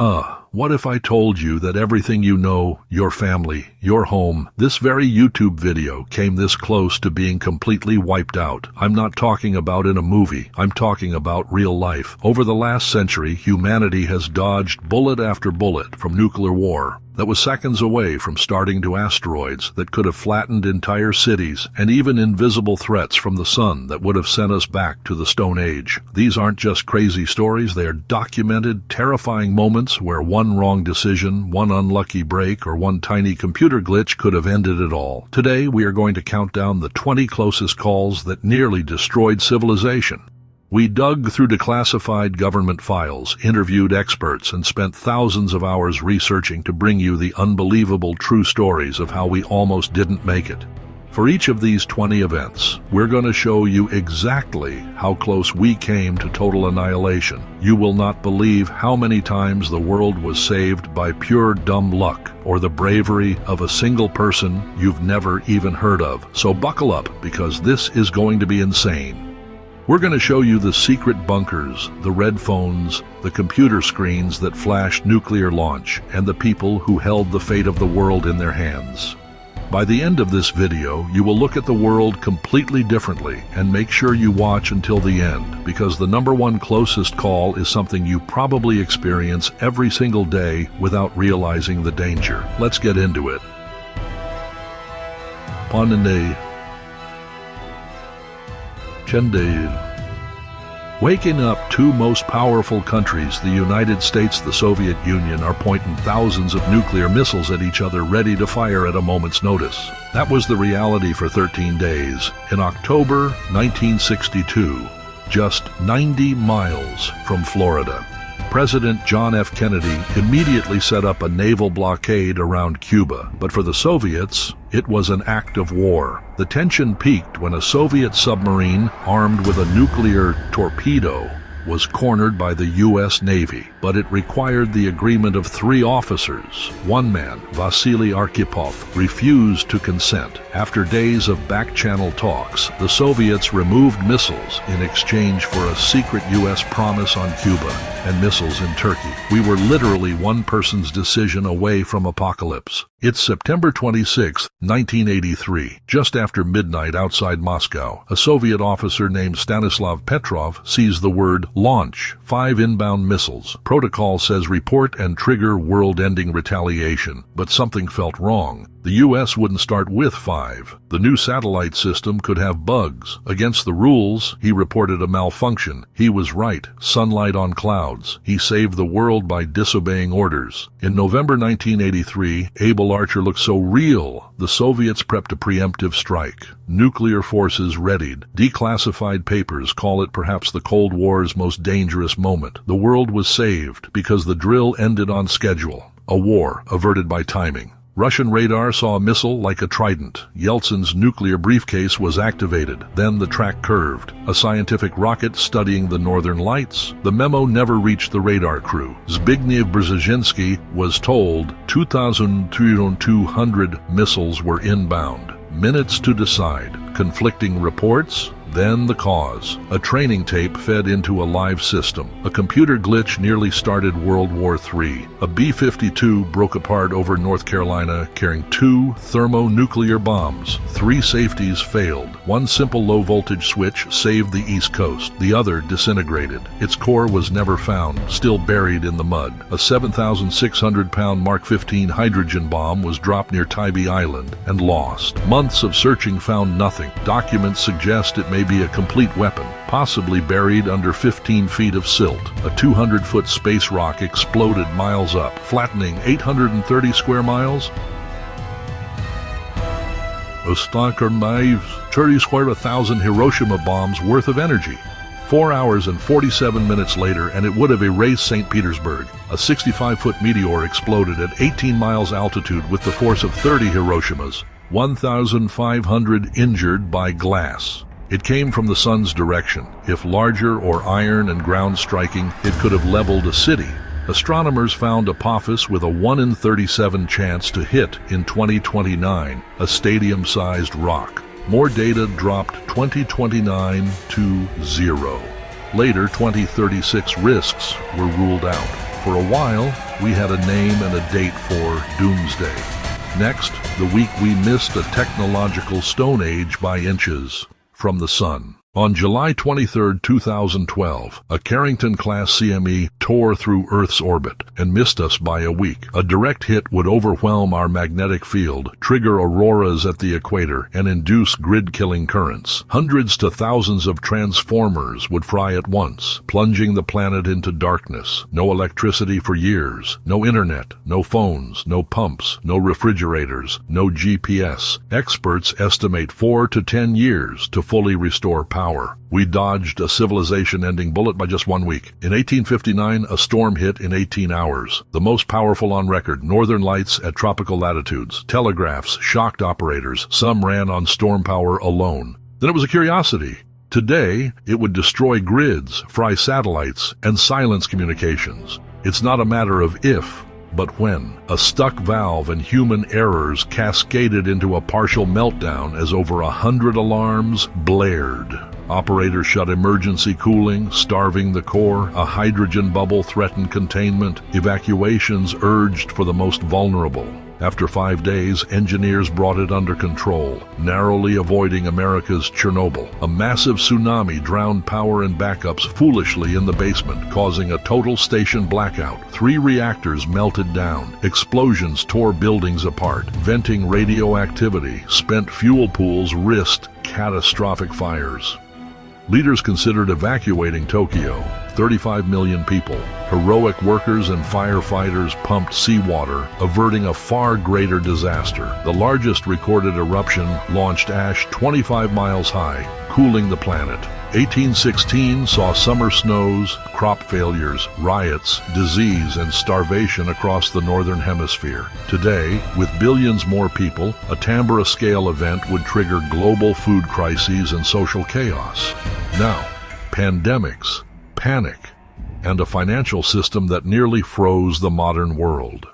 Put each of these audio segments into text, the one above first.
What if I told you that everything you know, your family, your home, this very YouTube video came this close to being completely wiped out? I'm not talking about in a movie. I'm talking about real life. Over the last century, humanity has dodged bullet after bullet from nuclear war that was seconds away from starting to asteroids that could have flattened entire cities, and even invisible threats from the sun that would have sent us back to the Stone Age. These aren't just crazy stories, they are documented, terrifying moments where one wrong decision, one unlucky break, or one tiny computer glitch could have ended it all. Today, we are going to count down the 20 closest calls that nearly destroyed civilization. We dug through declassified government files, interviewed experts, and spent thousands of hours researching to bring you the unbelievable true stories of how we almost didn't make it. For each of these 20 events, we're going to show you exactly how close we came to total annihilation. You will not believe how many times the world was saved by pure dumb luck or the bravery of a single person you've never even heard of. So buckle up, because this is going to be insane. We're going to show you the secret bunkers, the red phones, the computer screens that flashed nuclear launch, and the people who held the fate of the world in their hands. By the end of this video, you will look at the world completely differently, and make sure you watch until the end, because the number one closest call is something you probably experience every single day without realizing the danger. Let's get into it. Panane. Waking up, two most powerful countries, the United States, the Soviet Union, are pointing thousands of nuclear missiles at each other, ready to fire at a moment's notice. That was the reality for 13 days. In October 1962, just 90 miles from Florida, President John F. Kennedy immediately set up a naval blockade around Cuba. But for the Soviets, it was an act of war. The tension peaked when a Soviet submarine armed with a nuclear torpedo was cornered by the U.S. Navy, but it required the agreement of 3 officers. One man, Vasily Arkhipov, refused to consent. After days of back-channel talks, the Soviets removed missiles in exchange for a secret U.S. promise on Cuba and missiles in Turkey. We were literally one person's decision away from apocalypse. It's September 26, 1983. Just after midnight outside Moscow, a Soviet officer named Stanislav Petrov sees the word launch, 5 inbound missiles. Protocol says report and trigger world-ending retaliation, but something felt wrong. The U.S. wouldn't start with 5. The new satellite system could have bugs. Against the rules, he reported a malfunction. He was right. Sunlight on clouds. He saved the world by disobeying orders. In November 1983, Able Archer looked so real, the Soviets prepped a preemptive strike. Nuclear forces readied. Declassified papers call it perhaps the Cold War's most dangerous moment. The world was saved because the drill ended on schedule. A war averted by timing. Russian radar saw a missile like a trident. Yeltsin's nuclear briefcase was activated. Then the track curved. A scientific rocket studying the northern lights. The memo never reached the radar crew. Zbigniew Brzezinski was told 2,200 missiles were inbound. Minutes to decide. Conflicting reports. Then the cause. A training tape fed into a live system. A computer glitch nearly started World War III. A B-52 broke apart over North Carolina carrying 2 thermonuclear bombs. 3 safeties failed. One simple low-voltage switch saved the East Coast. The other disintegrated. Its core was never found, still buried in the mud. A 7,600-pound Mark 15 hydrogen bomb was dropped near Tybee Island and lost. Months of searching found nothing. Documents suggest it may be a complete weapon, possibly buried under 15 feet of silt. A 200-foot space rock exploded miles up, flattening 830 square miles. A stalker knives 30 square 1,000 Hiroshima bombs worth of energy. 4 hours and 47 minutes later, and it would have erased St. Petersburg. A 65-foot meteor exploded at 18 miles altitude with the force of 30 Hiroshimas. 1,500 injured by glass. It came from the sun's direction. If larger or iron and ground striking, it could have leveled a city. Astronomers found Apophis with a 1 in 37 chance to hit in 2029, a stadium-sized rock. More data dropped 2029 to 0. Later, 2036 risks were ruled out. For a while, we had a name and a date for Doomsday. Next, the week we missed a technological stone age by inches from the sun. On July 23, 2012, a Carrington-class CME tore through Earth's orbit and missed us by a week. A direct hit would overwhelm our magnetic field, trigger auroras at the equator, and induce grid-killing currents. Hundreds to thousands of transformers would fry at once, plunging the planet into darkness. No electricity for years, no internet, no phones, no pumps, no refrigerators, no GPS. Experts estimate 4 to 10 years to fully restore power. We dodged a civilization-ending bullet by just 1 week. In 1859, a storm hit in 18 hours. The most powerful on record, northern lights at tropical latitudes. Telegraphs shocked operators. Some ran on storm power alone. Then it was a curiosity. Today, it would destroy grids, fry satellites, and silence communications. It's not a matter of if, but when. A stuck valve and human errors cascaded into a partial meltdown as over 100 alarms blared. Operators shut emergency cooling, starving the core. A hydrogen bubble threatened containment. Evacuations urged for the most vulnerable. After 5 days, engineers brought it under control, narrowly avoiding America's Chernobyl. A massive tsunami drowned power and backups foolishly in the basement, causing a total station blackout. 3 reactors melted down. Explosions tore buildings apart. Venting radioactivity, spent fuel pools risked catastrophic fires. Leaders considered evacuating Tokyo. 35 million people. Heroic workers and firefighters pumped seawater, averting a far greater disaster. The largest recorded eruption launched ash 25 miles high, cooling the planet. 1816 saw summer snows, crop failures, riots, disease, and starvation across the northern hemisphere. Today, with billions more people, a Tambora-scale event would trigger global food crises and social chaos. Now, pandemics, panic, and a financial system that nearly froze the modern world.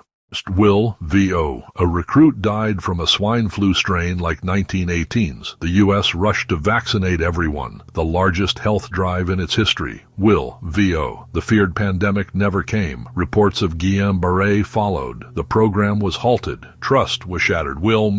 Will V.O. A recruit died from a swine flu strain like 1918's. The U.S. rushed to vaccinate everyone, the largest health drive in its history. Will V.O. The feared pandemic never came. Reports of Guillain-Barré followed. The program was halted. Trust was shattered. Will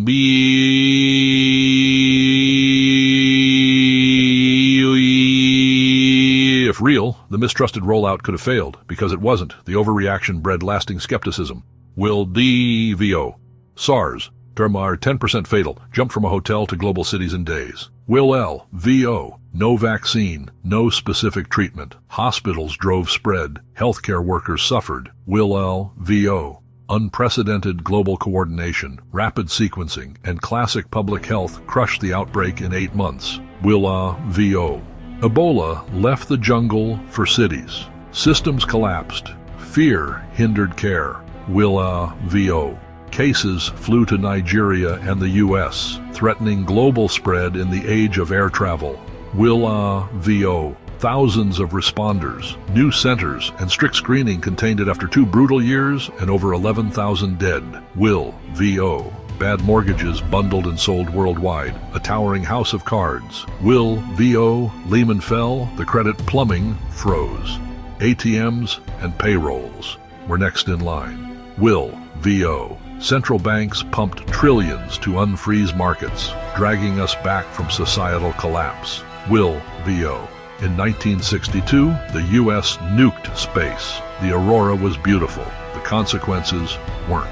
If real, the mistrusted rollout could have failed, because it wasn't. The overreaction bred lasting skepticism. Will D.V.O. SARS, termar 10% fatal, jumped from a hotel to global cities in days. Will L. V.O. No vaccine, no specific treatment. Hospitals drove spread. Healthcare workers suffered. Will L. V.O. Unprecedented global coordination, rapid sequencing, and classic public health crushed the outbreak in 8 months. Will A. V.O. Ebola left the jungle for cities. Systems collapsed. Fear hindered care. Will V.O. Cases flew to Nigeria and the U.S., threatening global spread in the age of air travel. Will V.O. Thousands of responders, new centers, and strict screening contained it after 2 brutal years and over 11,000 dead. Will V.O. Bad mortgages bundled and sold worldwide, a towering house of cards. Will V.O. Lehman fell, the credit plumbing froze. ATMs and payrolls were next in line. Will V.O. Central banks pumped trillions to unfreeze markets, dragging us back from societal collapse. Will V.O. In 1962, the U.S. nuked space. The aurora was beautiful. The consequences weren't.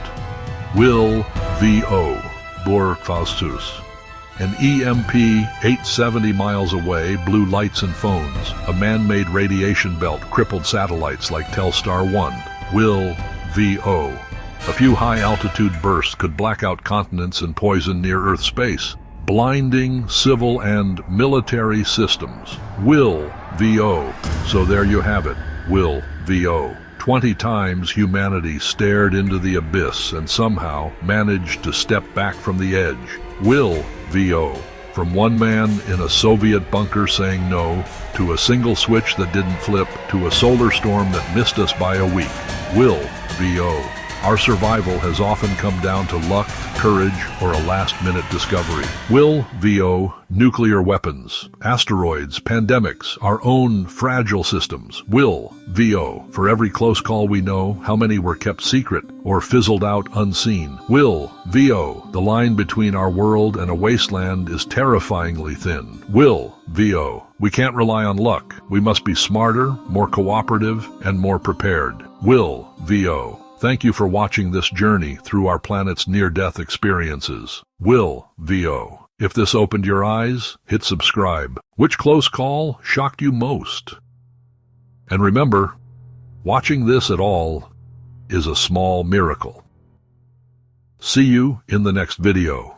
Will V.O. Bor Faustus. An EMP 870 miles away blew lights and phones. A man-made radiation belt crippled satellites like Telstar 1. Will V.O. A few high-altitude bursts could black out continents and poison near-Earth space. Blinding civil and military systems. Will V.O. So there you have it. Will V.O. 20 times humanity stared into the abyss and somehow managed to step back from the edge. Will V.O. From one man in a Soviet bunker saying no, to a single switch that didn't flip, to a solar storm that missed us by a week. Will V.O. Our survival has often come down to luck, courage, or a last-minute discovery. Will, VO, nuclear weapons, asteroids, pandemics, our own fragile systems. Will, VO, for every close call we know, how many were kept secret or fizzled out unseen. Will, VO, the line between our world and a wasteland is terrifyingly thin. Will, VO, we can't rely on luck. We must be smarter, more cooperative, and more prepared. Will, VO, thank you for watching this journey through our planet's near-death experiences. Will, VO, if this opened your eyes, hit subscribe. Which close call shocked you most? And remember, watching this at all is a small miracle. See you in the next video.